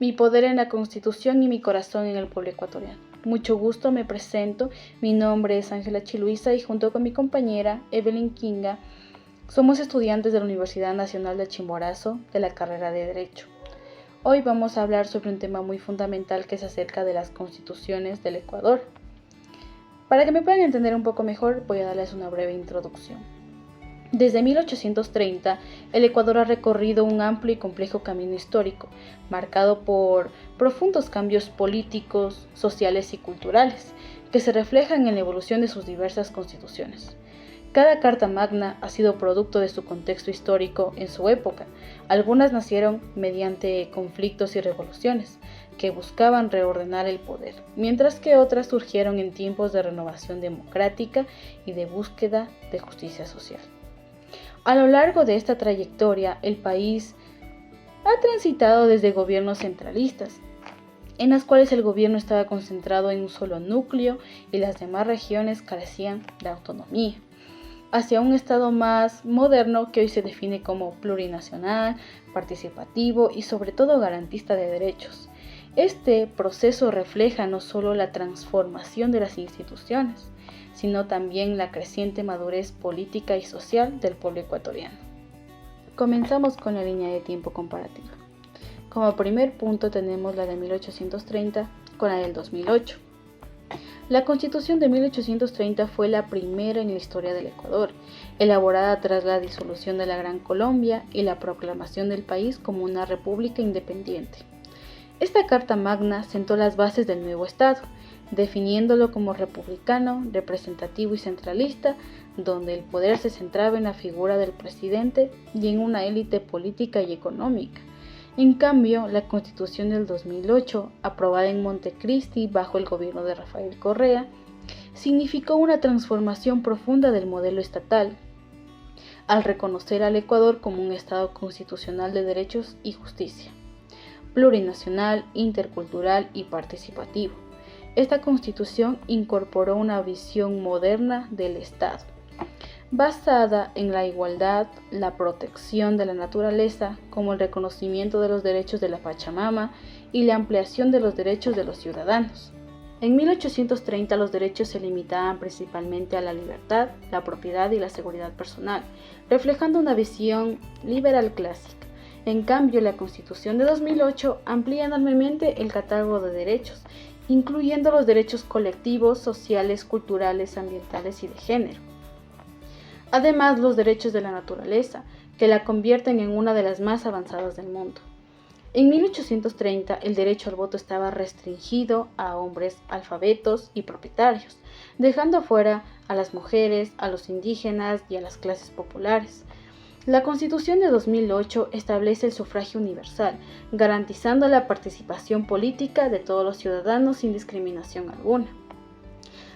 Mi poder en la Constitución y mi corazón en el pueblo ecuatoriano. Mucho gusto, me presento. Mi nombre es Ángela Chiluisa y junto con mi compañera Evelyn Kinga somos estudiantes de la Universidad Nacional de Chimborazo de la carrera de Derecho. Hoy vamos a hablar sobre un tema muy fundamental que es acerca de las constituciones del Ecuador. Para que me puedan entender un poco mejor, voy a darles una breve introducción. Desde 1830, el Ecuador ha recorrido un amplio y complejo camino histórico, marcado por profundos cambios políticos, sociales y culturales, que se reflejan en la evolución de sus diversas constituciones. Cada Carta Magna ha sido producto de su contexto histórico en su época. Algunas nacieron mediante conflictos y revoluciones, que buscaban reordenar el poder, mientras que otras surgieron en tiempos de renovación democrática y de búsqueda de justicia social. A lo largo de esta trayectoria, el país ha transitado desde gobiernos centralistas, en las cuales el gobierno estaba concentrado en un solo núcleo y las demás regiones carecían de autonomía, hacia un estado más moderno que hoy se define como plurinacional, participativo y sobre todo garantista de derechos. Este proceso refleja no solo la transformación de las instituciones, sino también la creciente madurez política y social del pueblo ecuatoriano. Comenzamos con la línea de tiempo comparativa. Como primer punto tenemos la de 1830 con la del 2008. La Constitución de 1830 fue la primera en la historia del Ecuador, elaborada tras la disolución de la Gran Colombia y la proclamación del país como una república independiente. Esta Carta Magna sentó las bases del nuevo Estado, definiéndolo como republicano, representativo y centralista, donde el poder se centraba en la figura del presidente y en una élite política y económica. En cambio, la Constitución del 2008, aprobada en Montecristi bajo el gobierno de Rafael Correa, significó una transformación profunda del modelo estatal, al reconocer al Ecuador como un Estado constitucional de derechos y justicia, plurinacional, intercultural y participativo. Esta Constitución incorporó una visión moderna del Estado, basada en la igualdad, la protección de la naturaleza, como el reconocimiento de los derechos de la Pachamama y la ampliación de los derechos de los ciudadanos. En 1830 los derechos se limitaban principalmente a la libertad, la propiedad y la seguridad personal, reflejando una visión liberal clásica. En cambio, la Constitución de 2008 amplía enormemente el catálogo de derechos, incluyendo los derechos colectivos, sociales, culturales, ambientales y de género. Además, los derechos de la naturaleza, que la convierten en una de las más avanzadas del mundo. En 1830, el derecho al voto estaba restringido a hombres alfabetos y propietarios, dejando fuera a las mujeres, a los indígenas y a las clases populares. La Constitución de 2008 establece el sufragio universal, garantizando la participación política de todos los ciudadanos sin discriminación alguna.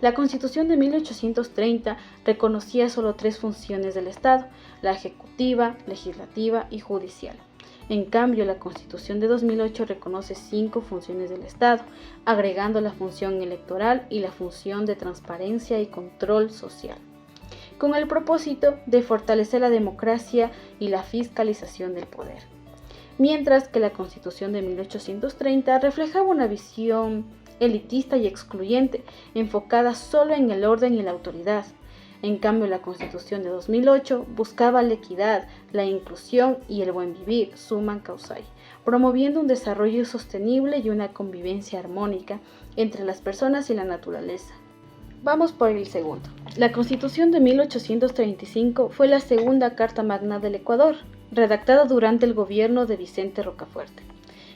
La Constitución de 1830 reconocía solo 3 funciones del Estado: la ejecutiva, legislativa y judicial. En cambio, la Constitución de 2008 reconoce 5 funciones del Estado, agregando la función electoral y la función de transparencia y control social, con el propósito de fortalecer la democracia y la fiscalización del poder. Mientras que la Constitución de 1830 reflejaba una visión elitista y excluyente, enfocada solo en el orden y la autoridad. En cambio, la Constitución de 2008 buscaba la equidad, la inclusión y el buen vivir, summa causa, promoviendo un desarrollo sostenible y una convivencia armónica entre las personas y la naturaleza. Vamos por el segundo. La Constitución de 1835 fue la segunda Carta Magna del Ecuador, redactada durante el gobierno de Vicente Rocafuerte.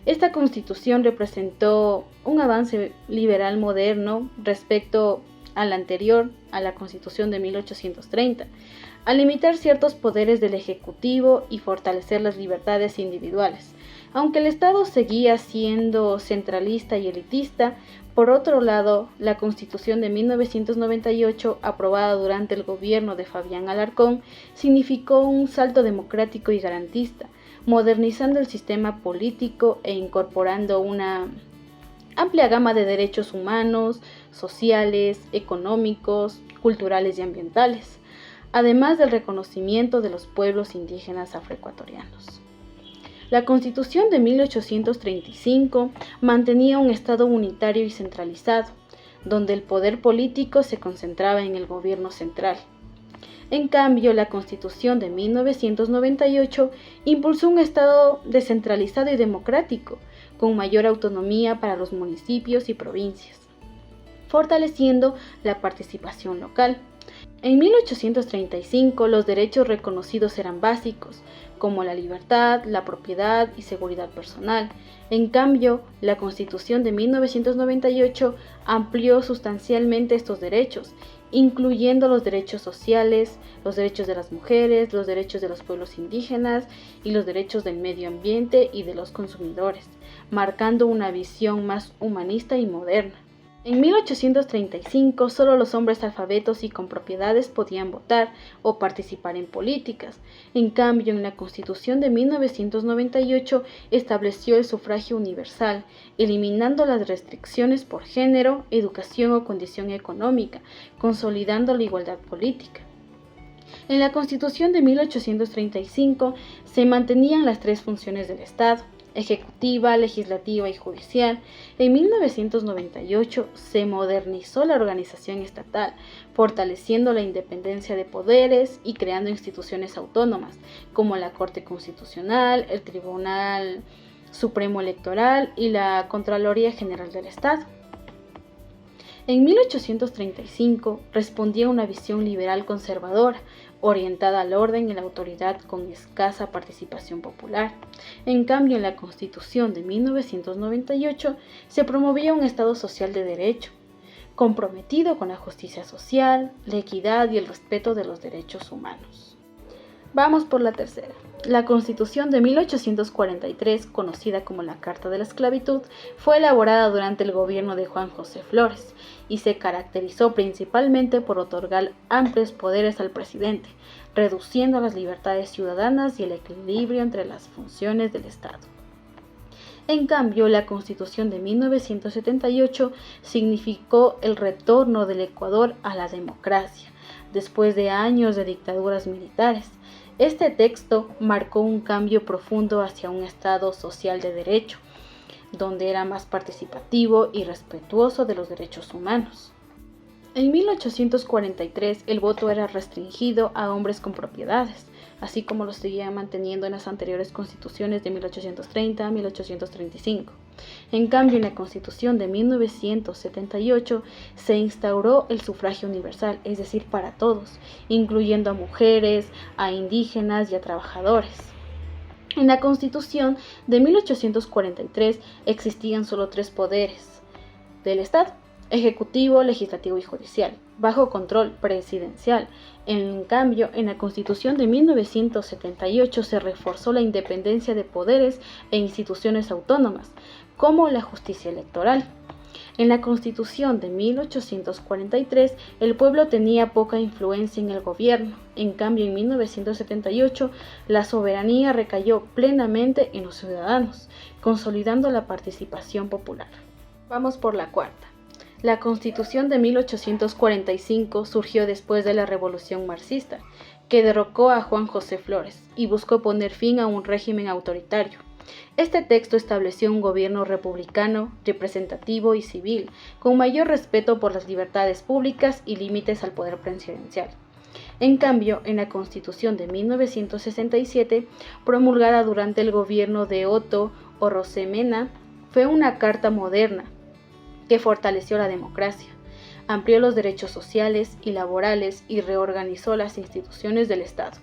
Esta Constitución representó un avance liberal moderno respecto a la anterior, a la Constitución de 1830, al limitar ciertos poderes del Ejecutivo y fortalecer las libertades individuales. Aunque el Estado seguía siendo centralista y elitista, por otro lado, la Constitución de 1998, aprobada durante el gobierno de Fabián Alarcón, significó un salto democrático y garantista, modernizando el sistema político e incorporando una amplia gama de derechos humanos, sociales, económicos, culturales y ambientales, además del reconocimiento de los pueblos indígenas afroecuatorianos. La Constitución de 1835 mantenía un Estado unitario y centralizado, donde el poder político se concentraba en el gobierno central. En cambio, la Constitución de 1998 impulsó un Estado descentralizado y democrático, con mayor autonomía para los municipios y provincias, fortaleciendo la participación local. En 1835 los derechos reconocidos eran básicos, como la libertad, la propiedad y seguridad personal. En cambio, la Constitución de 1998 amplió sustancialmente estos derechos, incluyendo los derechos sociales, los derechos de las mujeres, los derechos de los pueblos indígenas y los derechos del medio ambiente y de los consumidores, marcando una visión más humanista y moderna. En 1835 solo los hombres alfabetos y con propiedades podían votar o participar en políticas. En cambio, en la Constitución de 1998 estableció el sufragio universal, eliminando las restricciones por género, educación o condición económica, consolidando la igualdad política. En la Constitución de 1835 se mantenían las tres funciones del Estado: ejecutiva, legislativa y judicial. En 1998 se modernizó la organización estatal, fortaleciendo la independencia de poderes y creando instituciones autónomas, como la Corte Constitucional, el Tribunal Supremo Electoral y la Contraloría General del Estado. En 1835 respondía a una visión liberal conservadora, orientada al orden y la autoridad con escasa participación popular. En cambio, en la Constitución de 1998 se promovía un Estado social de derecho, comprometido con la justicia social, la equidad y el respeto de los derechos humanos. Vamos por la tercera. La Constitución de 1843, conocida como la Carta de la Esclavitud, fue elaborada durante el gobierno de Juan José Flores y se caracterizó principalmente por otorgar amplios poderes al presidente, reduciendo las libertades ciudadanas y el equilibrio entre las funciones del Estado. En cambio, la Constitución de 1978 significó el retorno del Ecuador a la democracia, después de años de dictaduras militares. Este texto marcó un cambio profundo hacia un Estado social de derecho, donde era más participativo y respetuoso de los derechos humanos. En 1843 el voto era restringido a hombres con propiedades, así como lo seguía manteniendo en las anteriores constituciones de 1830 a 1835. En cambio, en la Constitución de 1978 se instauró el sufragio universal, es decir, para todos, incluyendo a mujeres, a indígenas y a trabajadores. En la Constitución de 1843 existían solo tres poderes del Estado: ejecutivo, legislativo y judicial, bajo control presidencial. En cambio, en la Constitución de 1978 se reforzó la independencia de poderes e instituciones autónomas, como la justicia electoral. En la Constitución de 1843, el pueblo tenía poca influencia en el gobierno. En cambio, en 1978, la soberanía recayó plenamente en los ciudadanos, consolidando la participación popular. Vamos por la cuarta. La Constitución de 1845 surgió después de la Revolución Marxista, que derrocó a Juan José Flores y buscó poner fin a un régimen autoritario. Este texto estableció un gobierno republicano, representativo y civil, con mayor respeto por las libertades públicas y límites al poder presidencial. En cambio, en la Constitución de 1967, promulgada durante el gobierno de Otto Orosemena, fue una carta moderna que fortaleció la democracia, amplió los derechos sociales y laborales y reorganizó las instituciones del Estado,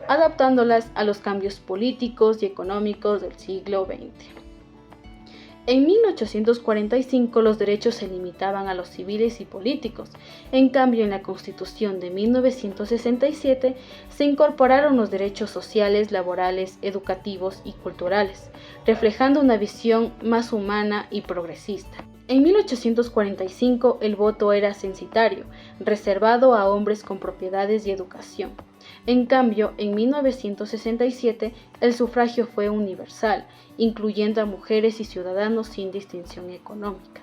adaptándolas a los cambios políticos y económicos del siglo XX. En 1845 los derechos se limitaban a los civiles y políticos. En cambio, en la Constitución de 1967 se incorporaron los derechos sociales, laborales, educativos y culturales, reflejando una visión más humana y progresista. En 1845 el voto era censitario, reservado a hombres con propiedades y educación. En cambio, en 1967 el sufragio fue universal, incluyendo a mujeres y ciudadanos sin distinción económica.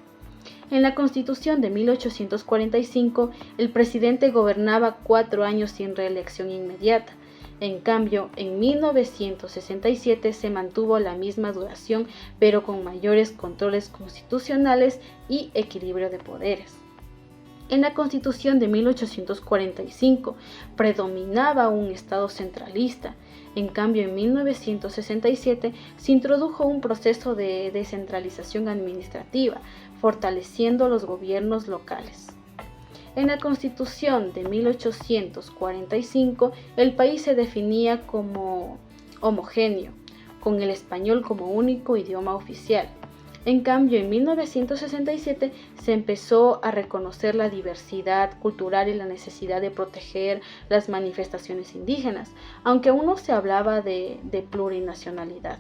En la Constitución de 1845 el presidente gobernaba 4 años sin reelección inmediata. En cambio, en 1967 se mantuvo la misma duración, pero con mayores controles constitucionales y equilibrio de poderes. En la Constitución de 1845 predominaba un Estado centralista. En cambio, en 1967 se introdujo un proceso de descentralización administrativa, fortaleciendo los gobiernos locales. En la Constitución de 1845, el país se definía como homogéneo, con el español como único idioma oficial. En cambio, en 1967 se empezó a reconocer la diversidad cultural y la necesidad de proteger las manifestaciones indígenas, aunque aún no se hablaba de plurinacionalidad.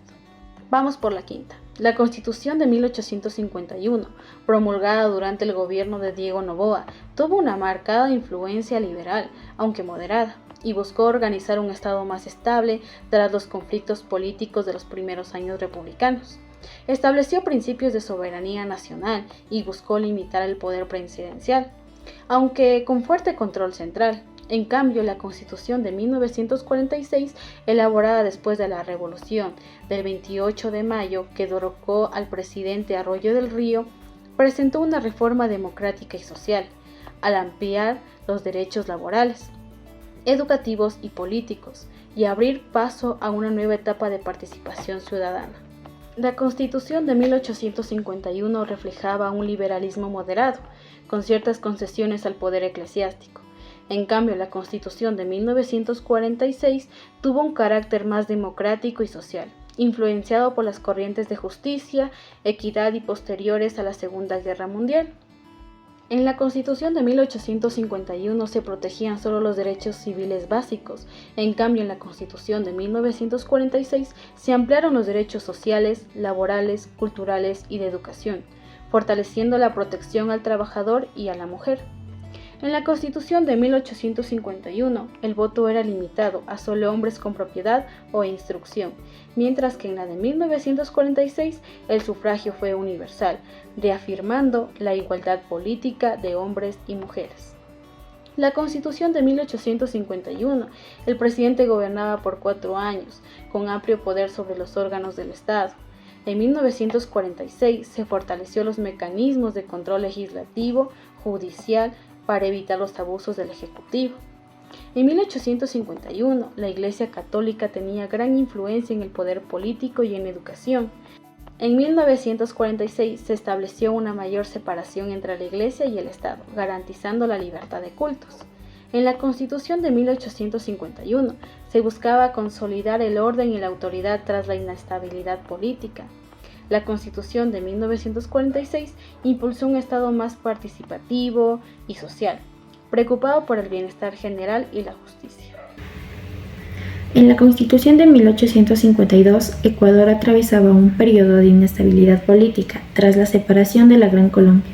Vamos por la quinta. La Constitución de 1851, promulgada durante el gobierno de Diego Noboa, tuvo una marcada influencia liberal, aunque moderada, y buscó organizar un Estado más estable tras los conflictos políticos de los primeros años republicanos. Estableció principios de soberanía nacional y buscó limitar el poder presidencial, aunque con fuerte control central. En cambio, la Constitución de 1946, elaborada después de la Revolución del 28 de mayo, que derrocó al presidente Arroyo del Río, presentó una reforma democrática y social, al ampliar los derechos laborales, educativos y políticos, y abrir paso a una nueva etapa de participación ciudadana. La Constitución de 1851 reflejaba un liberalismo moderado, con ciertas concesiones al poder eclesiástico. En cambio, la Constitución de 1946 tuvo un carácter más democrático y social, influenciado por las corrientes de justicia, equidad y posteriores a la Segunda Guerra Mundial. En la Constitución de 1851 se protegían solo los derechos civiles básicos. En cambio, en la Constitución de 1946 se ampliaron los derechos sociales, laborales, culturales y de educación, fortaleciendo la protección al trabajador y a la mujer. En la Constitución de 1851, el voto era limitado a solo hombres con propiedad o instrucción, mientras que en la de 1946 el sufragio fue universal, reafirmando la igualdad política de hombres y mujeres. La Constitución de 1851, el presidente gobernaba por 4 años, con amplio poder sobre los órganos del Estado. En 1946 se fortaleció los mecanismos de control legislativo, judicial, para evitar los abusos del Ejecutivo. En 1851, la Iglesia Católica tenía gran influencia en el poder político y en educación. En 1946 se estableció una mayor separación entre la Iglesia y el Estado, garantizando la libertad de cultos. En la Constitución de 1851 se buscaba consolidar el orden y la autoridad tras la inestabilidad política. La Constitución de 1946 impulsó un Estado más participativo y social, preocupado por el bienestar general y la justicia. En la Constitución de 1852, Ecuador atravesaba un periodo de inestabilidad política tras la separación de la Gran Colombia.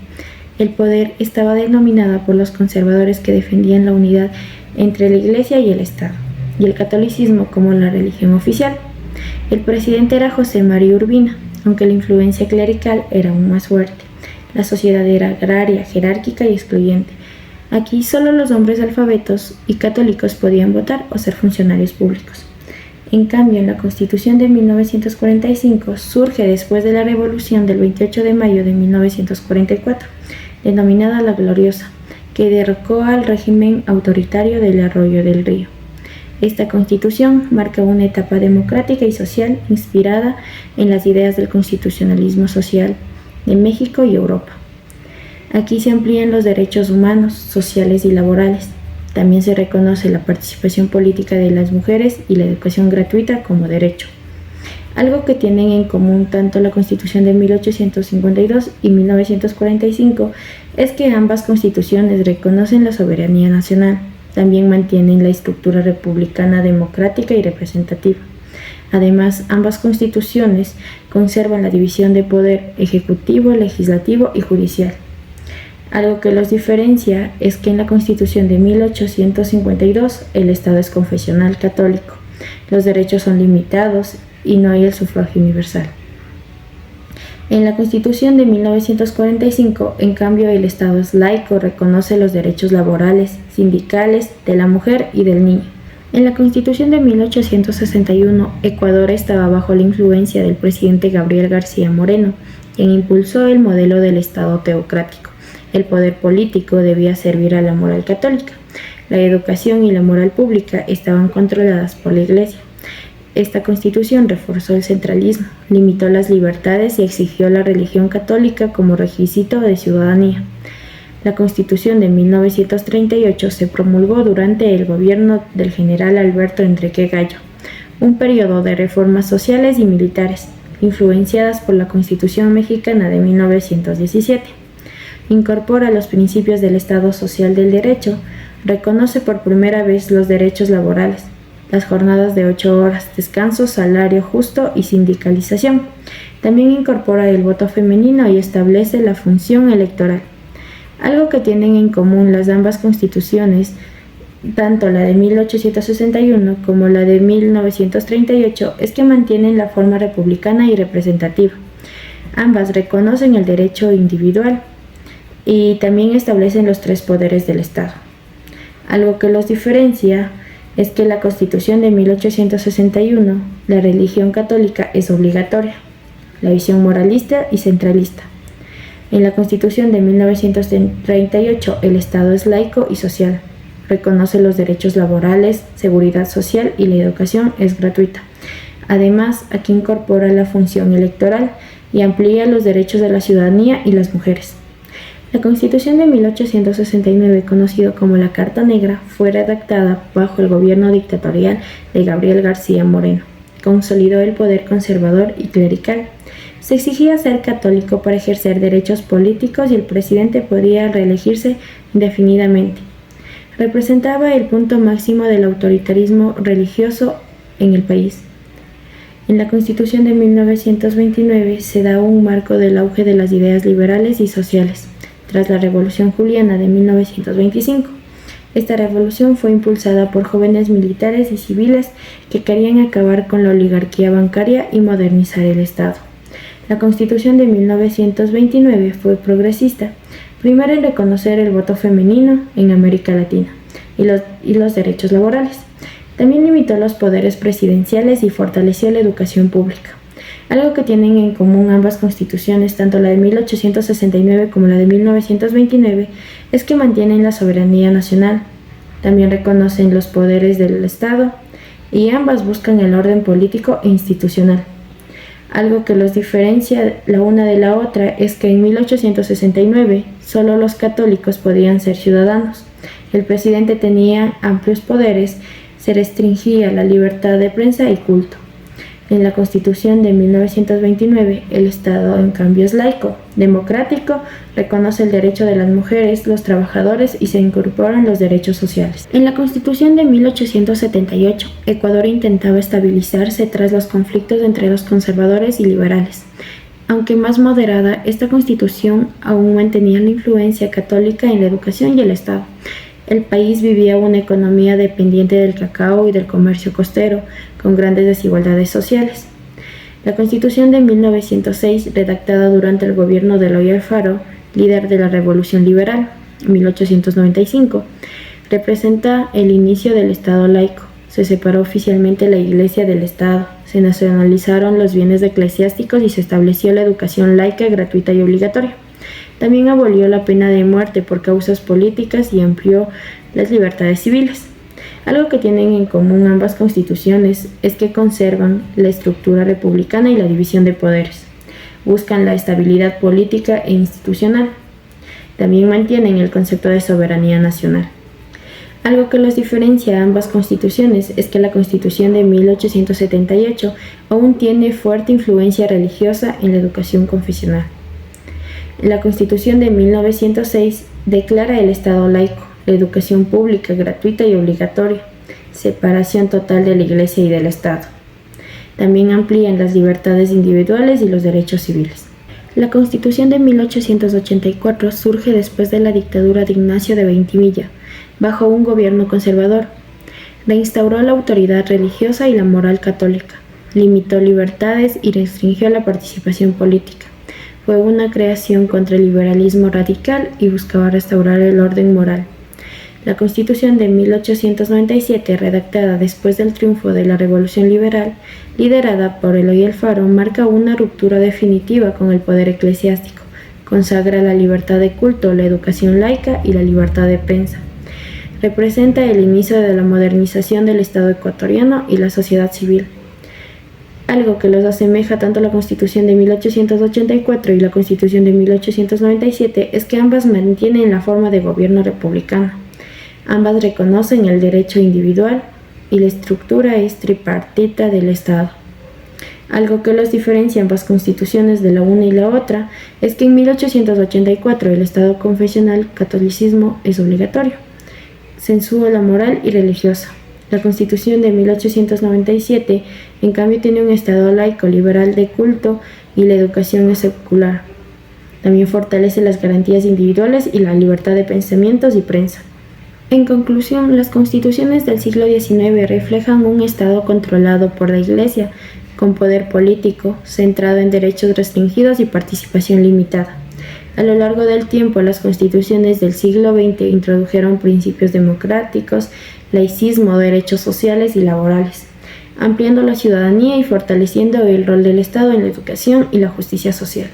El poder estaba denominado por los conservadores que defendían la unidad entre la Iglesia y el Estado, y el catolicismo como la religión oficial. El presidente era José María Urbina, aunque la influencia clerical era aún más fuerte. La sociedad era agraria, jerárquica y excluyente. Aquí solo los hombres alfabetos y católicos podían votar o ser funcionarios públicos. En cambio, en la Constitución de 1945 surge después de la Revolución del 28 de mayo de 1944, denominada la Gloriosa, que derrocó al régimen autoritario del Arroyo del Río. Esta Constitución marca una etapa democrática y social inspirada en las ideas del constitucionalismo social de México y Europa. Aquí se amplían los derechos humanos, sociales y laborales. También se reconoce la participación política de las mujeres y la educación gratuita como derecho. Algo que tienen en común tanto la Constitución de 1852 y 1945 es que ambas constituciones reconocen la soberanía nacional. También mantienen la estructura republicana democrática y representativa. Además, ambas constituciones conservan la división de poder ejecutivo, legislativo y judicial. Algo que los diferencia es que en la Constitución de 1852 el Estado es confesional católico, los derechos son limitados y no hay el sufragio universal. En la Constitución de 1945, en cambio, el Estado es laico, reconoce los derechos laborales, sindicales, de la mujer y del niño, En la Constitución de 1861, Ecuador estaba bajo la influencia del presidente Gabriel García Moreno, quien impulsó el modelo del Estado teocrático. El poder político debía servir a la moral católica. La educación y la moral pública estaban controladas por la Iglesia. Esta Constitución reforzó el centralismo, limitó las libertades y exigió la religión católica como requisito de ciudadanía. La Constitución de 1938 se promulgó durante el gobierno del general Alberto Enrique Gallo, un periodo de reformas sociales y militares, influenciadas por la Constitución mexicana de 1917. Incorpora los principios del Estado Social del Derecho, reconoce por primera vez los derechos laborales, las jornadas de 8 horas, descanso, salario justo y sindicalización. También incorpora el voto femenino y establece la función electoral. Algo que tienen en común las ambas constituciones, tanto la de 1861 como la de 1938, es que mantienen la forma republicana y representativa. Ambas reconocen el derecho individual y también establecen los 3 poderes del Estado. Algo que los diferencia es que la Constitución de 1861, la religión católica es obligatoria, la visión moralista y centralista. En la Constitución de 1938, el Estado es laico y social, reconoce los derechos laborales, seguridad social y la educación es gratuita. Además, aquí incorpora la función electoral y amplía los derechos de la ciudadanía y las mujeres. La Constitución de 1869, conocido como la Carta Negra, fue redactada bajo el gobierno dictatorial de Gabriel García Moreno. Consolidó el poder conservador y clerical. Se exigía ser católico para ejercer derechos políticos y el presidente podía reelegirse indefinidamente. Representaba el punto máximo del autoritarismo religioso en el país. En la Constitución de 1929 se da un marco del auge de las ideas liberales y sociales, tras la Revolución Juliana de 1925. Esta revolución fue impulsada por jóvenes militares y civiles que querían acabar con la oligarquía bancaria y modernizar el Estado. La Constitución de 1929 fue progresista, primero en reconocer el voto femenino en América Latina y los derechos laborales. También limitó los poderes presidenciales y fortaleció la educación pública. Algo que tienen en común ambas constituciones, tanto la de 1869 como la de 1929, es que mantienen la soberanía nacional. También reconocen los poderes del Estado y ambas buscan el orden político e institucional. Algo que los diferencia la una de la otra es que en 1869 solo los católicos podían ser ciudadanos. El presidente tenía amplios poderes, se restringía la libertad de prensa y culto. En la Constitución de 1929, el Estado en cambio es laico, democrático, reconoce el derecho de las mujeres, los trabajadores y se incorporan los derechos sociales. En la Constitución de 1878, Ecuador intentaba estabilizarse tras los conflictos entre los conservadores y liberales. Aunque más moderada, esta Constitución aún mantenía la influencia católica en la educación y el Estado. El país vivía una economía dependiente del cacao y del comercio costero, con grandes desigualdades sociales. La Constitución de 1906, redactada durante el gobierno de Eloy Alfaro, líder de la Revolución Liberal, 1895, representa el inicio del Estado laico. Se separó oficialmente la Iglesia del Estado, se nacionalizaron los bienes eclesiásticos y se estableció la educación laica, gratuita y obligatoria. También abolió la pena de muerte por causas políticas y amplió las libertades civiles. Algo que tienen en común ambas constituciones es que conservan la estructura republicana y la división de poderes. Buscan la estabilidad política e institucional. También mantienen el concepto de soberanía nacional. Algo que los diferencia a ambas constituciones es que la Constitución de 1878 aún tiene fuerte influencia religiosa en la educación confesional. La Constitución de 1906 declara el Estado laico, la educación pública gratuita y obligatoria, separación total de la Iglesia y del Estado. También amplían las libertades individuales y los derechos civiles. La Constitución de 1884 surge después de la dictadura de Ignacio de Veintimilla, bajo un gobierno conservador. Reinstauró la autoridad religiosa y la moral católica, limitó libertades y restringió la participación política. Fue una creación contra el liberalismo radical y buscaba restaurar el orden moral. La Constitución de 1897, redactada después del triunfo de la Revolución Liberal, liderada por Eloy Alfaro, marca una ruptura definitiva con el poder eclesiástico, consagra la libertad de culto, la educación laica y la libertad de prensa. Representa el inicio de la modernización del Estado ecuatoriano y la sociedad civil. Algo que los asemeja tanto a la Constitución de 1884 y la Constitución de 1897 es que ambas mantienen la forma de gobierno republicano. Ambas reconocen el derecho individual y la estructura es tripartita del Estado. Algo que los diferencia ambas constituciones de la una y la otra es que en 1884 el Estado confesional catolicismo es obligatorio, censura la moral y religiosa. La Constitución de 1897, en cambio, tiene un Estado laico, liberal de culto y la educación es secular. También fortalece las garantías individuales y la libertad de pensamientos y prensa. En conclusión, las constituciones del siglo XIX reflejan un Estado controlado por la Iglesia, con poder político, centrado en derechos restringidos y participación limitada. A lo largo del tiempo, las constituciones del siglo XX introdujeron principios democráticos, laicismo, derechos sociales y laborales, ampliando la ciudadanía y fortaleciendo el rol del Estado en la educación y la justicia social.